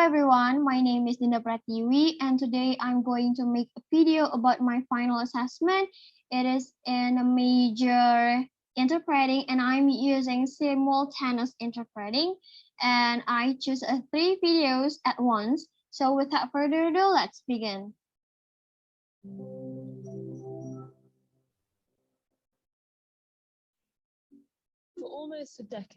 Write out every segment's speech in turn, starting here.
everyone, my name is Dinda Pratiwi and today I'm going to make a video about my final assessment. It is in a major interpreting and I'm using simultaneous interpreting and I choose 3 videos at once. So without further ado, let's begin.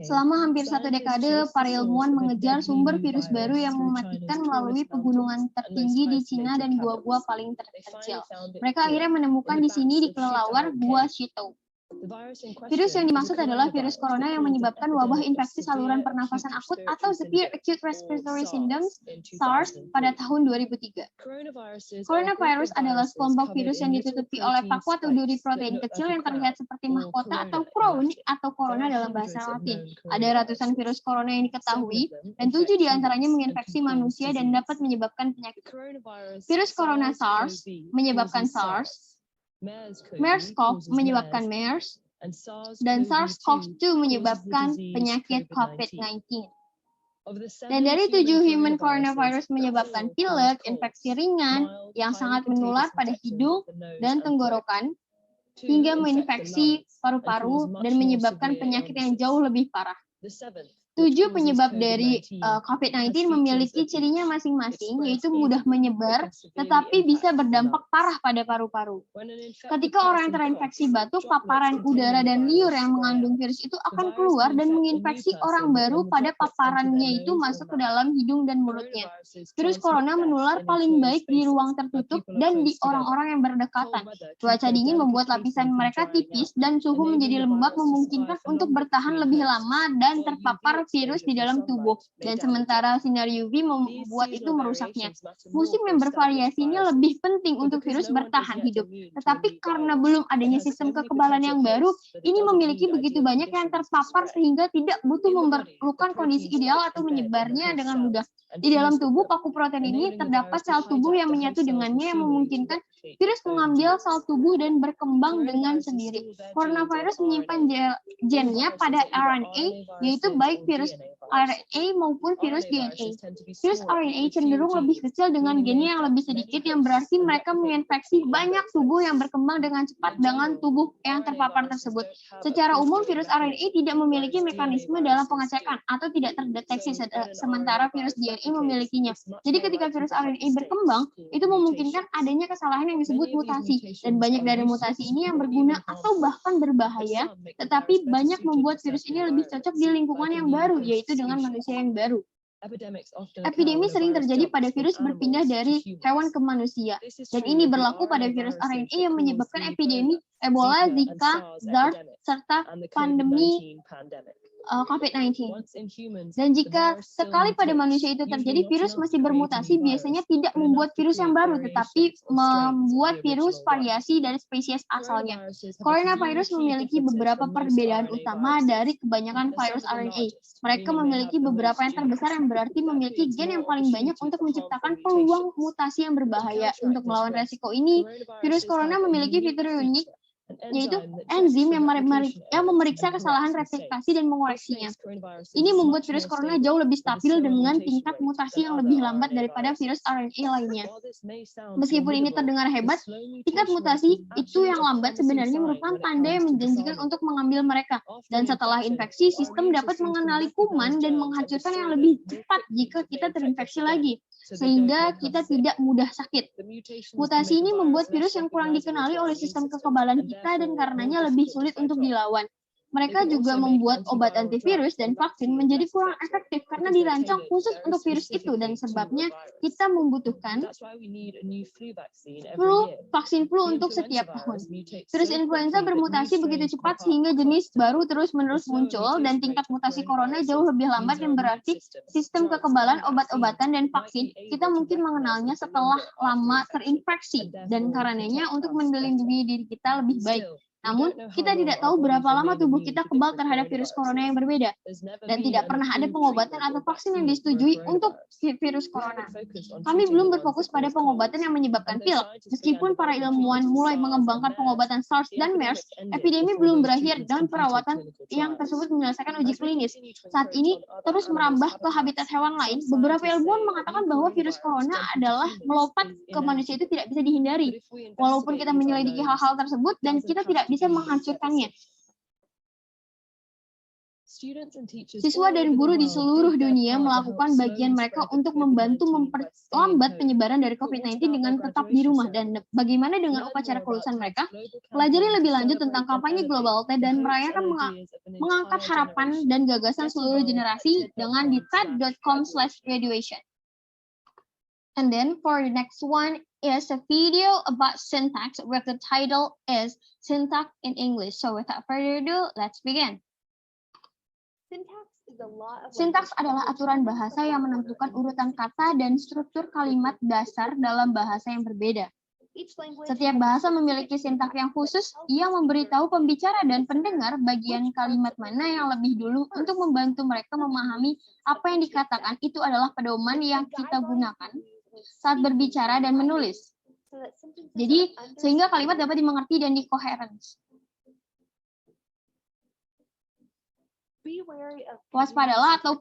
Selama hampir 1 dekade, para ilmuwan mengejar sumber virus baru yang mematikan melalui pegunungan tertinggi di Cina dan gua-gua paling terkecil. Mereka akhirnya menemukan di sini di kelelawar Gua Shito. Virus yang dimaksud adalah virus corona yang menyebabkan wabah infeksi saluran pernafasan akut atau Severe Acute Respiratory Syndrome (SARS) pada tahun 2003. Coronavirus adalah sekelompok virus yang ditutupi oleh paku atau duri protein kecil yang terlihat seperti mahkota atau crown atau corona dalam bahasa Latin. Ada ratusan virus corona yang diketahui dan 7 diantaranya menginfeksi manusia dan dapat menyebabkan penyakit. Virus corona SARS menyebabkan SARS, MERS-CoV menyebabkan MERS, dan SARS-CoV-2 menyebabkan penyakit COVID-19. Dan dari 7 human coronavirus menyebabkan pilek, infeksi ringan yang sangat menular pada hidung dan tenggorokan, hingga menginfeksi paru-paru dan menyebabkan penyakit yang jauh lebih parah. 7 penyebab dari COVID-19 memiliki cirinya masing-masing, yaitu mudah menyebar, tetapi bisa berdampak parah pada paru-paru. Ketika orang yang terinfeksi batuk, paparan udara dan liur yang mengandung virus itu akan keluar dan menginfeksi orang baru pada paparannya itu masuk ke dalam hidung dan mulutnya. Virus corona menular paling baik di ruang tertutup dan di orang-orang yang berdekatan. Cuaca dingin membuat lapisan mereka tipis dan suhu menjadi lembab memungkinkan untuk bertahan lebih lama dan terpapar virus di dalam tubuh, dan sementara sinar UV membuat itu merusaknya. Musim yang bervariasi ini lebih penting untuk virus bertahan hidup, tetapi karena belum adanya sistem kekebalan yang baru, ini memiliki begitu banyak yang terpapar sehingga tidak butuh memerlukan kondisi ideal atau menyebarnya dengan mudah. Di dalam tubuh paku protein ini terdapat sel tubuh yang menyatu dengannya yang memungkinkan virus mengambil sel tubuh dan berkembang dengan sendiri. Coronavirus menyimpan gennya pada RNA, yaitu baik virus RNA maupun virus DNA. Virus RNA cenderung lebih kecil dengan gennya yang lebih sedikit, yang berarti mereka menginfeksi banyak tubuh yang berkembang dengan cepat dengan tubuh yang terpapar tersebut. Secara umum, virus RNA tidak memiliki mekanisme dalam pengecekan atau tidak terdeteksi, sementara virus DNA memilikinya. Jadi ketika virus RNA berkembang, itu memungkinkan adanya kesalahan yang disebut mutasi, dan banyak dari mutasi ini yang berguna atau bahkan berbahaya, tetapi banyak membuat virus ini lebih cocok di lingkungan yang baru, yaitu dengan manusia yang baru. Epidemi sering terjadi pada virus berpindah dari hewan ke manusia, dan ini berlaku pada virus RNA yang menyebabkan epidemi Ebola, Zika, SARS, serta pandemi COVID-19. Dan jika sekali pada manusia itu terjadi, virus masih bermutasi, biasanya tidak membuat virus yang baru, tetapi membuat virus variasi dari spesies asalnya. Coronavirus memiliki beberapa perbedaan utama dari kebanyakan virus RNA. Mereka memiliki beberapa yang terbesar yang berarti memiliki gen yang paling banyak untuk menciptakan peluang mutasi yang berbahaya. Untuk melawan resiko ini, virus corona memiliki fitur unik, yaitu enzim yang memeriksa kesalahan replikasi dan mengoreksinya. Ini membuat virus corona jauh lebih stabil dengan tingkat mutasi yang lebih lambat daripada virus RNA lainnya. Meskipun ini terdengar hebat, tingkat mutasi itu yang lambat sebenarnya merupakan tanda yang menjanjikan untuk mengambil mereka. Dan setelah infeksi, sistem dapat mengenali kuman dan menghancurkan yang lebih cepat jika kita terinfeksi lagi, sehingga kita tidak mudah sakit. Mutasi ini membuat virus yang kurang dikenali oleh sistem kekebalan kita dan karenanya lebih sulit untuk dilawan. Mereka juga membuat obat antivirus dan vaksin menjadi kurang efektif karena dirancang khusus untuk virus itu, dan sebabnya kita membutuhkan vaksin flu untuk setiap tahun. Virus influenza bermutasi begitu cepat sehingga jenis baru terus-menerus muncul, dan tingkat mutasi corona jauh lebih lambat, yang berarti sistem kekebalan obat-obatan dan vaksin kita mungkin mengenalnya setelah lama terinfeksi, dan karenanya untuk melindungi diri kita lebih baik. Namun, kita tidak tahu berapa lama tubuh kita kebal terhadap virus corona yang berbeda, dan tidak pernah ada pengobatan atau vaksin yang disetujui untuk virus corona. Kami belum berfokus pada pengobatan yang menyebabkan pilek. Meskipun para ilmuwan mulai mengembangkan pengobatan SARS dan MERS, epidemi belum berakhir dan perawatan yang tersebut menyelesaikan uji klinis. Saat ini terus merambah ke habitat hewan lain. Beberapa ilmuwan mengatakan bahwa virus corona adalah melompat ke manusia itu tidak bisa dihindari. Walaupun kita menyelidiki hal-hal tersebut dan kita tidak bisa menghancurkannya. Siswa dan guru di seluruh dunia melakukan bagian mereka untuk membantu memperlambat penyebaran dari COVID-19 dengan tetap di rumah. Dan bagaimana dengan upacara kelulusan mereka? Pelajari lebih lanjut tentang kampanye Global TED dan merayakan mengangkat harapan dan gagasan seluruh generasi dengan di TED.com/graduation. And then for the next one is a video about syntax where the title is Syntax in English. So without further ado, let's begin. Sintaks adalah aturan bahasa yang menentukan urutan kata dan struktur kalimat dasar dalam bahasa yang berbeda. Setiap bahasa memiliki sintaks yang khusus, ia memberitahu pembicara dan pendengar bagian kalimat mana yang lebih dulu untuk membantu mereka memahami apa yang dikatakan itu adalah pedoman yang kita gunakan saat berbicara dan menulis. Jadi, sehingga kalimat dapat dimengerti dan dikoherens. Waspadalah atau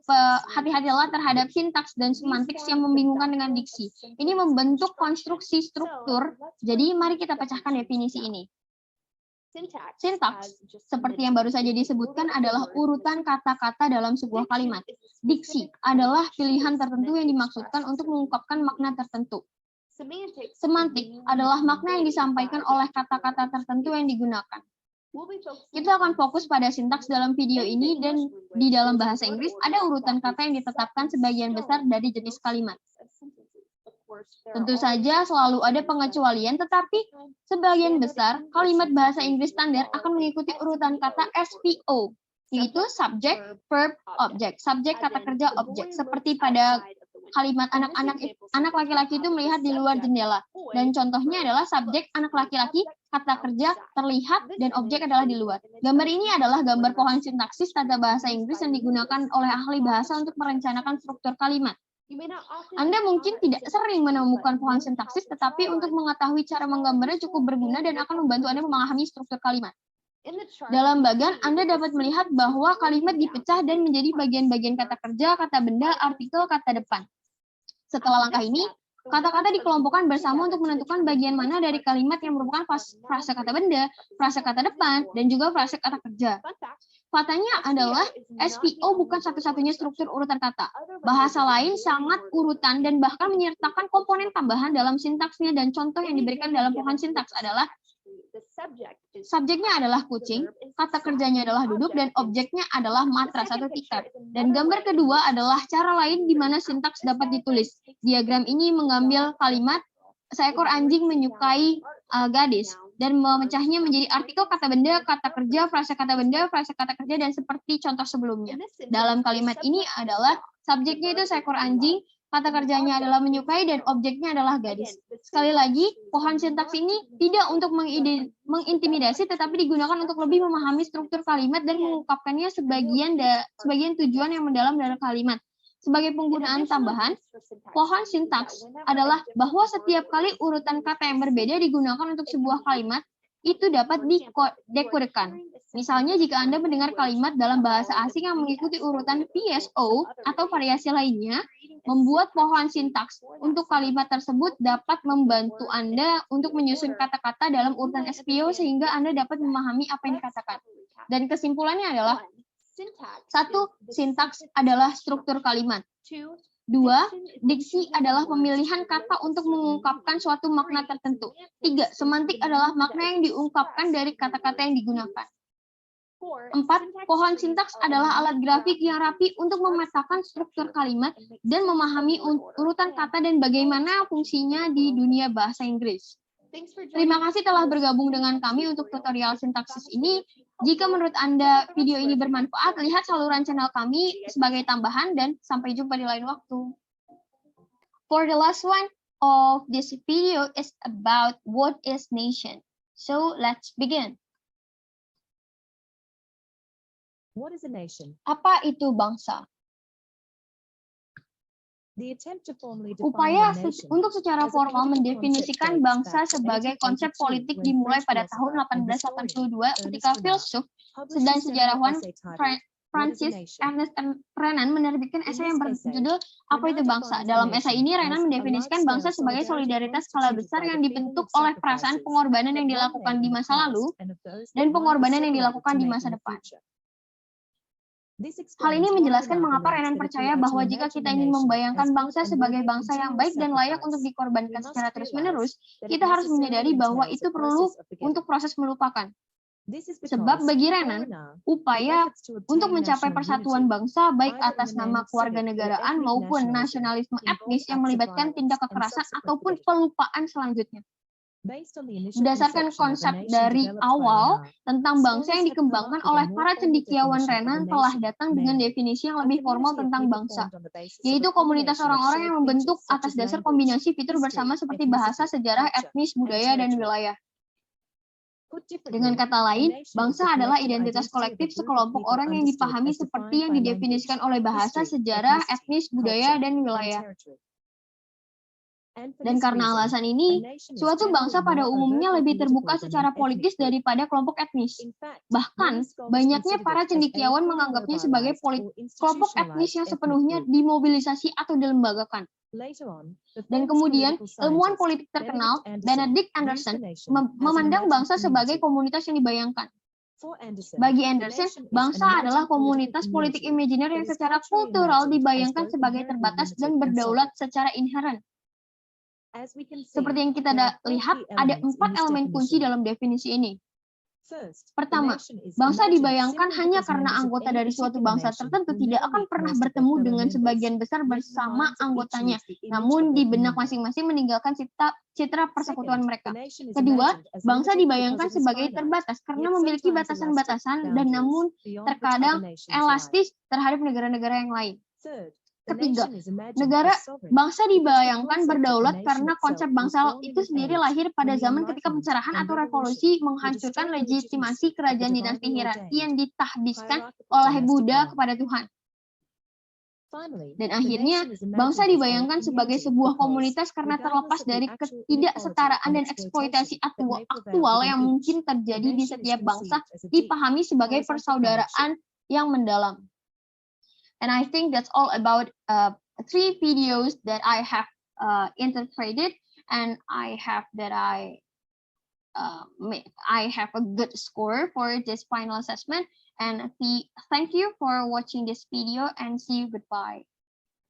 hati-hatilah terhadap sintaks dan semantiks yang membingungkan dengan diksi. Ini membentuk konstruksi struktur, jadi mari kita pecahkan definisi ini. Sintaks, seperti yang baru saja disebutkan, adalah urutan kata-kata dalam sebuah kalimat. Diksi adalah pilihan tertentu yang dimaksudkan untuk mengungkapkan makna tertentu. Semantik adalah makna yang disampaikan oleh kata-kata tertentu yang digunakan. Kita akan fokus pada sintaks dalam video ini, dan di dalam bahasa Inggris ada urutan kata yang ditetapkan sebagian besar dari jenis kalimat. Tentu saja selalu ada pengecualian, tetapi sebagian besar kalimat bahasa Inggris standar akan mengikuti urutan kata SVO, yaitu subject, verb, object. Subjek kata kerja, objek. Seperti pada kalimat anak laki-laki itu melihat di luar jendela, dan contohnya adalah subjek anak laki-laki, kata kerja terlihat, dan objek adalah di luar. Gambar ini adalah gambar pohon sintaksis tata bahasa Inggris yang digunakan oleh ahli bahasa untuk merencanakan struktur kalimat. Anda mungkin tidak sering menemukan pohon sintaksis, tetapi untuk mengetahui cara menggambarnya cukup berguna dan akan membantu Anda memahami struktur kalimat. Dalam bagan, Anda dapat melihat bahwa kalimat dipecah dan menjadi bagian-bagian kata kerja, kata benda, artikel, kata depan. Setelah langkah ini, kata-kata dikelompokkan bersama untuk menentukan bagian mana dari kalimat yang merupakan frase kata benda, frase kata depan, dan juga frase kata kerja. Faktanya adalah SVO bukan satu-satunya struktur urutan kata. Bahasa lain sangat urutan dan bahkan menyertakan komponen tambahan dalam sintaksnya, dan contoh yang diberikan dalam pohon sintaks adalah subjeknya adalah kucing, kata kerjanya adalah duduk, dan objeknya adalah matras atau tikar. Dan gambar kedua adalah cara lain di mana sintaks dapat ditulis. Diagram ini mengambil kalimat seekor anjing menyukai gadis dan memecahnya menjadi artikel kata benda, kata kerja, frase kata benda, frase kata kerja, dan seperti contoh sebelumnya. Dalam kalimat ini adalah subjeknya itu seekor anjing, kata kerjanya adalah menyukai, dan objeknya adalah gadis. Sekali lagi, pohon sintaks ini tidak untuk mengintimidasi, tetapi digunakan untuk lebih memahami struktur kalimat dan mengungkapkannya sebagian tujuan yang mendalam dari kalimat. Sebagai penggunaan tambahan, pohon sintaks adalah bahwa setiap kali urutan kata yang berbeda digunakan untuk sebuah kalimat, itu dapat dikodekan. Misalnya, jika Anda mendengar kalimat dalam bahasa asing yang mengikuti urutan PSO atau variasi lainnya, membuat pohon sintaks untuk kalimat tersebut dapat membantu Anda untuk menyusun kata-kata dalam urutan SVO sehingga Anda dapat memahami apa yang dikatakan. Dan kesimpulannya adalah, 1. Sintaks adalah struktur kalimat. 2. Diksi adalah pemilihan kata untuk mengungkapkan suatu makna tertentu. 3. Semantik adalah makna yang diungkapkan dari kata-kata yang digunakan. 4. Pohon sintaks adalah alat grafik yang rapi untuk memetakan struktur kalimat dan memahami urutan kata dan bagaimana fungsinya di dunia bahasa Inggris. Terima kasih telah bergabung dengan kami untuk tutorial sintaksis ini. Jika menurut Anda video ini bermanfaat, lihat saluran channel kami sebagai tambahan, dan sampai jumpa di lain waktu. For the last one of this video is about what is nation. So let's begin. Apa itu bangsa? Upaya untuk secara formal mendefinisikan bangsa sebagai konsep politik dimulai pada tahun 1882 ketika filsuf dan sejarawan Francis Ernest Renan menerbitkan esai yang berjudul Apa itu Bangsa. Dalam esai ini, Renan mendefinisikan bangsa sebagai solidaritas skala besar yang dibentuk oleh perasaan pengorbanan yang dilakukan di masa lalu dan pengorbanan yang dilakukan di masa depan. Hal ini menjelaskan mengapa Renan percaya bahwa jika kita ingin membayangkan bangsa sebagai bangsa yang baik dan layak untuk dikorbankan secara terus-menerus, kita harus menyadari bahwa itu perlu untuk proses melupakan. Sebab bagi Renan, upaya untuk mencapai persatuan bangsa baik atas nama kewarganegaraan maupun nasionalisme etnis yang melibatkan tindak kekerasan ataupun pelupaan selanjutnya. Berdasarkan konsep dari awal tentang bangsa yang dikembangkan oleh para cendekiawan Renan telah datang dengan definisi yang lebih formal tentang bangsa, yaitu komunitas orang-orang yang membentuk atas dasar kombinasi fitur bersama seperti bahasa, sejarah, etnis, budaya, dan wilayah. Dengan kata lain, bangsa adalah identitas kolektif sekelompok orang yang dipahami seperti yang didefinisikan oleh bahasa, sejarah, etnis, budaya, dan wilayah. Dan karena alasan ini, suatu bangsa pada umumnya lebih terbuka secara politis daripada kelompok etnis. Bahkan, banyaknya para cendekiawan menganggapnya sebagai kelompok etnis yang sepenuhnya dimobilisasi atau dilembagakan. Dan kemudian, ilmuwan politik terkenal, Benedict Anderson, memandang bangsa sebagai komunitas yang dibayangkan. Bagi Anderson, bangsa adalah komunitas politik imajiner yang secara kultural dibayangkan sebagai terbatas dan berdaulat secara inheren. Seperti yang kita lihat, ada 4 elemen kunci dalam definisi ini. Pertama, bangsa dibayangkan hanya karena anggota dari suatu bangsa tertentu tidak akan pernah bertemu dengan sebagian besar bersama anggotanya, namun di benak masing-masing meninggalkan citra persekutuan mereka. Kedua, bangsa dibayangkan sebagai terbatas karena memiliki batasan-batasan dan namun terkadang elastis terhadap negara-negara yang lain. Ketiga, bangsa dibayangkan berdaulat karena konsep bangsa itu sendiri lahir pada zaman ketika pencerahan atau revolusi menghancurkan legitimasi kerajaan dinasti hierarki yang ditahbiskan oleh Buddha kepada Tuhan. Dan akhirnya, bangsa dibayangkan sebagai sebuah komunitas karena terlepas dari ketidaksetaraan dan eksploitasi aktual yang mungkin terjadi di setiap bangsa dipahami sebagai persaudaraan yang mendalam. And I think that's all about 3 videos that I have interpreted, and I have a good score for this final assessment. And thank you for watching this video, and see you. Goodbye.